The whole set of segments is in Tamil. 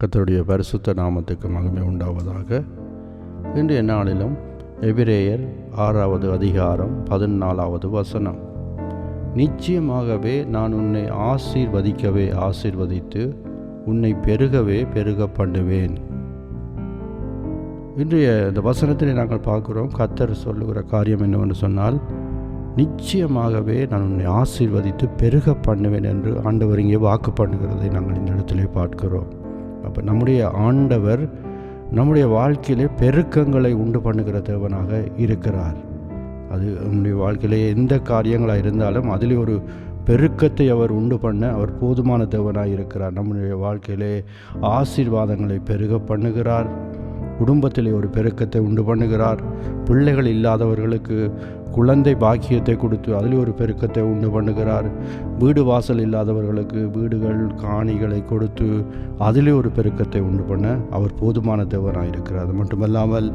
கர்த்தருடைய பரிசுத்த நாமத்துக்கு மகிமை உண்டாவதாக. இன்றைய நாளிலும் எபிரேயர் 6வது அதிகாரம் 14வது வசனம், நிச்சயமாகவே நான் உன்னை ஆசீர்வதித்து உன்னை பெருக பண்ணுவேன். இன்றைய இந்த வசனத்தில் நாங்கள் பார்க்கிறோம், கர்த்தர் சொல்லுகிற காரியம் என்னவென்று சொன்னால், நிச்சயமாகவே நான் உன்னை ஆசீர்வதித்து பெருக பண்ணுவேன் என்று ஆண்டவர் இங்கே வாக்கு பண்ணுகிறதை நாங்கள் இந்த இடத்திலே பார்க்கிறோம். அப்போ நம்முடைய ஆண்டவர் நம்முடைய வாழ்க்கையிலே பெருக்கங்களை உண்டு பண்ணுகிற தேவனாக இருக்கிறார். அது நம்முடைய வாழ்க்கையிலே எந்த காரியங்களாக இருந்தாலும் அதில் ஒரு பெருக்கத்தை அவர் உண்டு பண்ண அவர் போதுமான தேவனாக இருக்கிறார். நம்முடைய வாழ்க்கையிலே ஆசீர்வாதங்களை பெருக பண்ணுகிறார். குடும்பத்திலே ஒரு பெருக்கத்தை உண்டு பண்ணுகிறார். பிள்ளைகள் இல்லாதவர்களுக்கு குழந்தை பாக்கியத்தை கொடுத்து அதில் ஒரு பெருக்கத்தை உண்டு பண்ணுகிறார். வீடு வாசல் இல்லாதவர்களுக்கு வீடுகள் காணிகளை கொடுத்து அதிலே ஒரு பெருக்கத்தை உண்டு பண்ண அவர் போதுமான தேவனாக இருக்கிறார். அது மட்டுமல்லாமல்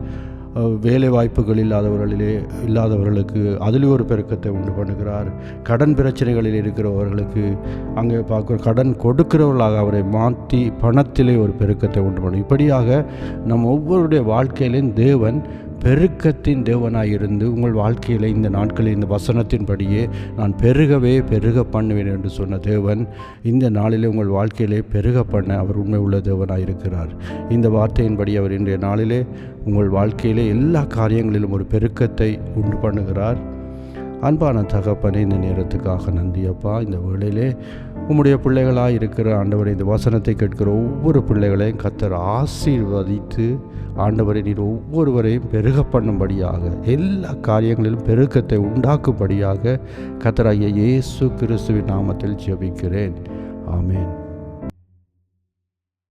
வேலை வாய்ப்புகள் இல்லாதவர்களுக்கு அதிலே ஒரு பெருக்கத்தை உண்டு பண்ணுகிறார். கடன் பிரச்சனைகளில் இருக்கிறவர்களுக்கு அங்கே பார்க்குற கடன் கொடுக்கிறவர்களாக அவரை மாற்றி பணத்திலே ஒரு பெருக்கத்தை உண்டு பண்ணும். இப்படியாக நம் ஒவ்வொருடைய வாழ்க்கையிலும் தேவன் பெருக்கத்தின் தேவனாக இருந்து உங்கள் வாழ்க்கையில் இந்த நாட்களில் இந்த வசனத்தின்படியே நான் பெருக பண்ணுவேன் என்று சொன்ன தேவன் இந்த நாளிலே உங்கள் வாழ்க்கையிலே பெருக பண்ண அவர் உண்மை உள்ள தேவனாக இருக்கிறார். இந்த வார்த்தையின்படி அவர் இன்றைய நாளிலே உங்கள் வாழ்க்கையிலே எல்லா காரியங்களிலும் ஒரு பெருக்கத்தை உண்டு பண்ணுகிறார். அன்பான தகப்பனே, இந்த நேரத்துக்காக நன்றியப்பா. இந்த வேளையிலே உம்முடைய பிள்ளைகளாக இருக்கிற ஆண்டவரை, இந்த வசனத்தை கேட்கிற ஒவ்வொரு பிள்ளைகளையும் கர்த்தர் ஆசீர்வதித்து ஆண்டவரை நீர் ஒவ்வொருவரையும் பெருக பண்ணும்படியாக, எல்லா காரியங்களிலும் பெருக்கத்தை உண்டாக்கும்படியாக கர்த்தராகிய இயேசு கிறிஸ்துவின் நாமத்தில் ஜெபிக்கிறேன். ஆமென்.